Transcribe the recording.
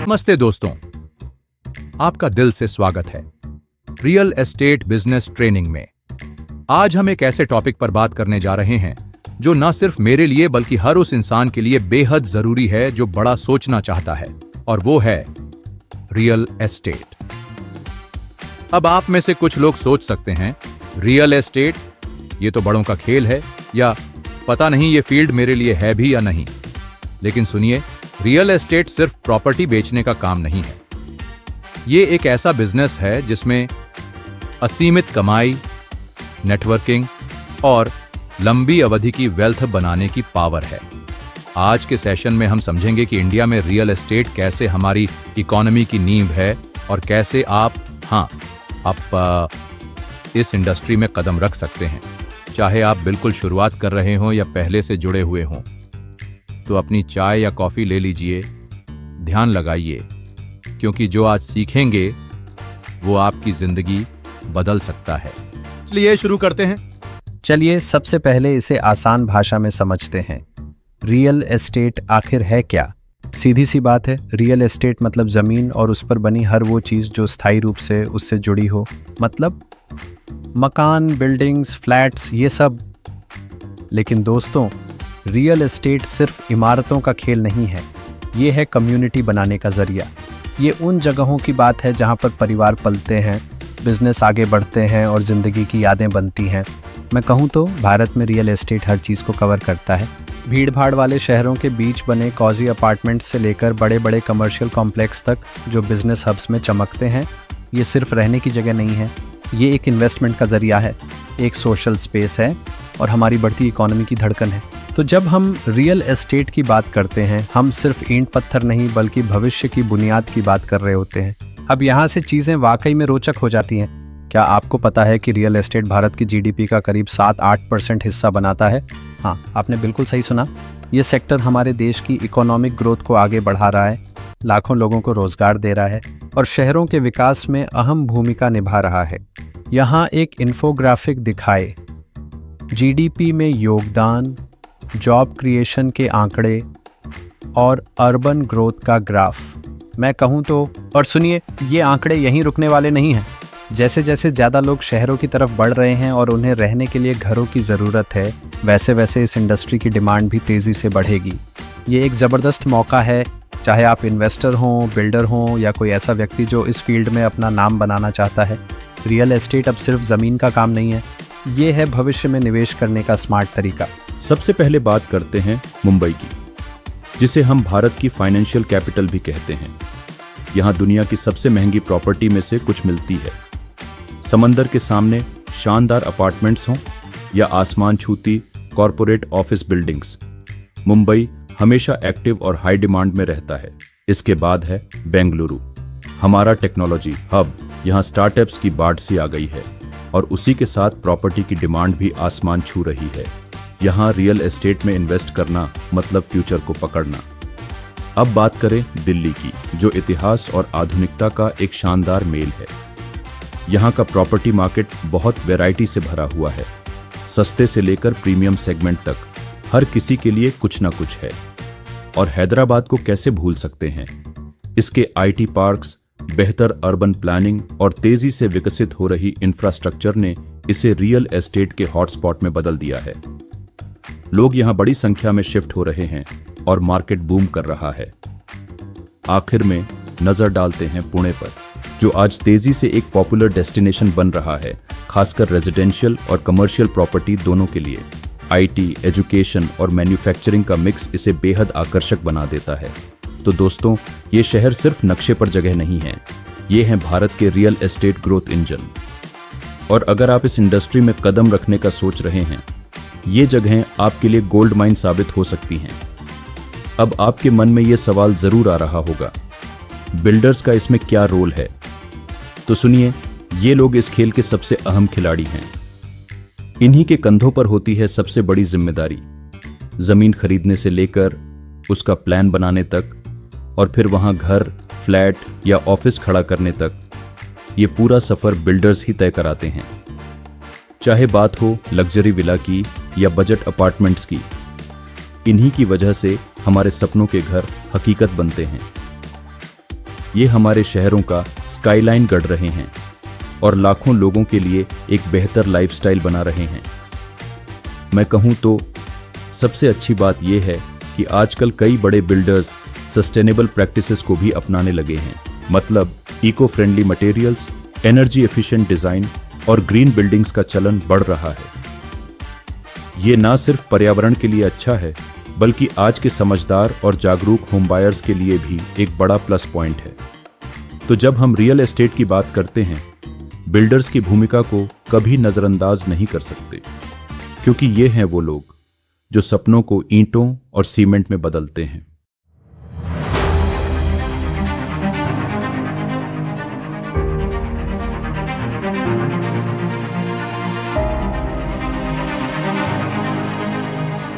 नमस्ते दोस्तों, आपका दिल से स्वागत है रियल एस्टेट बिजनेस ट्रेनिंग में। आज हम एक ऐसे टॉपिक पर बात करने जा रहे हैं जो न सिर्फ मेरे लिए बल्कि हर उस इंसान के लिए बेहद जरूरी है जो बड़ा सोचना चाहता है, और वो है रियल एस्टेट। अब आप में से कुछ लोग सोच सकते हैं, रियल एस्टेट ये तो बड़ों का खेल है, या पता नहीं ये फील्ड मेरे लिए है भी या नहीं। लेकिन सुनिए, रियल एस्टेट सिर्फ प्रॉपर्टी बेचने का काम नहीं है। ये एक ऐसा बिजनेस है जिसमें असीमित कमाई, नेटवर्किंग और लंबी अवधि की वेल्थ बनाने की पावर है। आज के सेशन में हम समझेंगे कि इंडिया में रियल एस्टेट कैसे हमारी इकोनॉमी की नींव है और कैसे आप इस इंडस्ट्री में कदम रख सकते हैं। चाहे आप बिल्कुल शुरुआत कर रहे हों या पहले से जुड़े हुए हों, तो अपनी चाय या कॉफी ले लीजिए, ध्यान लगाइए, क्योंकि जो आज सीखेंगे वो आपकी जिंदगी बदल सकता है। चलिए शुरू करते हैं। चलिए सबसे पहले इसे आसान भाषा में समझते हैं। रियल एस्टेट आखिर है क्या? सीधी सी बात है, रियल एस्टेट मतलब जमीन और उस पर बनी हर वो चीज जो स्थायी रूप से उससे जुड़ी हो। मतलब मकान, बिल्डिंग्स, फ्लैट्स, ये सब। लेकिन दोस्तों, रियल एस्टेट सिर्फ इमारतों का खेल नहीं है, ये है कम्युनिटी बनाने का जरिया। ये उन जगहों की बात है जहाँ पर परिवार पलते हैं, बिजनेस आगे बढ़ते हैं और ज़िंदगी की यादें बनती हैं। मैं कहूँ तो भारत में रियल एस्टेट हर चीज़ को कवर करता है। भीड़ भाड़ वाले शहरों के बीच बने कॉजी अपार्टमेंट्स से लेकर बड़े बड़े कमर्शियल कॉम्प्लेक्स तक जो बिजनेस हब्स में चमकते हैं, ये सिर्फ रहने की जगह नहीं है, ये एक इन्वेस्टमेंट का जरिया है, एक सोशल स्पेस है और हमारी बढ़ती इकोनॉमी की धड़कन है। तो जब हम रियल एस्टेट की बात करते हैं, हम सिर्फ ईंट पत्थर नहीं बल्कि भविष्य की बुनियाद की बात कर रहे होते हैं। अब यहाँ से चीज़ें वाकई में रोचक हो जाती हैं। क्या आपको पता है कि रियल एस्टेट भारत की जीडीपी का करीब 7-8% हिस्सा बनाता है? हाँ, आपने बिल्कुल सही सुना। ये सेक्टर हमारे देश की इकोनॉमिक ग्रोथ को आगे बढ़ा रहा है, लाखों लोगों को रोजगार दे रहा है और शहरों के विकास में अहम भूमिका निभा रहा है। यहाँ एक इन्फोग्राफिक दिखाए, जीडीपी में योगदान, जॉब क्रिएशन के आंकड़े और अर्बन ग्रोथ का ग्राफ। मैं कहूँ तो, और सुनिए, ये आंकड़े यहीं रुकने वाले नहीं हैं। जैसे जैसे ज़्यादा लोग शहरों की तरफ बढ़ रहे हैं और उन्हें रहने के लिए घरों की ज़रूरत है, वैसे वैसे इस इंडस्ट्री की डिमांड भी तेज़ी से बढ़ेगी। ये एक ज़बरदस्त मौका है, चाहे आप इन्वेस्टर हों, बिल्डर हों या कोई ऐसा व्यक्ति जो इस फील्ड में अपना नाम बनाना चाहता है। रियल एस्टेट अब सिर्फ ज़मीन का काम नहीं है, ये है भविष्य में निवेश करने का स्मार्ट तरीका। सबसे पहले बात करते हैं मुंबई की, जिसे हम भारत की फाइनेंशियल कैपिटल भी कहते हैं। यहाँ दुनिया की सबसे महंगी प्रॉपर्टी में से कुछ मिलती है। समंदर के सामने शानदार अपार्टमेंट्स हों या आसमान छूती कॉरपोरेट ऑफिस बिल्डिंग्स, मुंबई हमेशा एक्टिव और हाई डिमांड में रहता है। इसके बाद है बेंगलुरु, हमारा टेक्नोलॉजी हब। यहाँ स्टार्टअप्स की बाढ़ सी आ गई है और उसी के साथ प्रॉपर्टी की डिमांड भी आसमान छू रही है। यहाँ रियल एस्टेट में इन्वेस्ट करना मतलब फ्यूचर को पकड़ना। अब बात करें दिल्ली की, जो इतिहास और आधुनिकता का एक शानदार मेल है। यहाँ का प्रॉपर्टी मार्केट बहुत वैरायटी से भरा हुआ है, सस्ते से लेकर प्रीमियम सेगमेंट तक, हर किसी के लिए कुछ ना कुछ है। और हैदराबाद को कैसे भूल सकते हैं? इसके आईटी पार्क्स, बेहतर अर्बन प्लानिंग और तेजी से विकसित हो रही इंफ्रास्ट्रक्चर ने इसे रियल एस्टेट के हॉटस्पॉट में बदल दिया है। लोग यहाँ बड़ी संख्या में शिफ्ट हो रहे हैं और मार्केट बूम कर रहा है। आखिर में नजर डालते हैं पुणे पर, जो आज तेजी से एक पॉपुलर डेस्टिनेशन बन रहा है, खासकर रेजिडेंशियल और कमर्शियल प्रॉपर्टी दोनों के लिए। आईटी, एजुकेशन और मैन्युफैक्चरिंग का मिक्स इसे बेहद आकर्षक बना देता है। तो दोस्तों, ये शहर सिर्फ नक्शे पर जगह नहीं है, ये हैं भारत के रियल एस्टेट ग्रोथ इंजन। और अगर आप इस इंडस्ट्री में कदम रखने का सोच रहे हैं, ये जगहें आपके लिए गोल्ड माइन साबित हो सकती हैं। अब आपके मन में ये सवाल जरूर आ रहा होगा, बिल्डर्स का इसमें क्या रोल है? तो सुनिए, ये लोग इस खेल के सबसे अहम खिलाड़ी हैं। इन्हीं के कंधों पर होती है सबसे बड़ी जिम्मेदारी, जमीन खरीदने से लेकर उसका प्लान बनाने तक और फिर वहां घर, फ्लैट या ऑफिस खड़ा करने तक। ये पूरा सफर बिल्डर्स ही तय कराते हैं। चाहे बात हो लग्जरी विला की या बजट अपार्टमेंट्स की, इन्हीं की वजह से हमारे सपनों के घर हकीकत बनते हैं। ये हमारे शहरों का स्काईलाइन गढ़ रहे हैं और लाखों लोगों के लिए एक बेहतर लाइफस्टाइल बना रहे हैं। मैं कहूँ तो सबसे अच्छी बात यह है कि आजकल कई बड़े बिल्डर्स सस्टेनेबल प्रैक्टिसेस को भी अपनाने लगे हैं। मतलब eco friendly materials, energy efficient design और ग्रीन बिल्डिंग्स का चलन बढ़ रहा है। ये ना सिर्फ पर्यावरण के लिए अच्छा है, बल्कि आज के समझदार और जागरूक होम बायर्स के लिए भी एक बड़ा प्लस पॉइंट है। तो जब हम रियल एस्टेट की बात करते हैं, बिल्डर्स की भूमिका को कभी नज़रअंदाज नहीं कर सकते, क्योंकि ये हैं वो लोग जो सपनों को ईंटों और सीमेंट में बदलते हैं।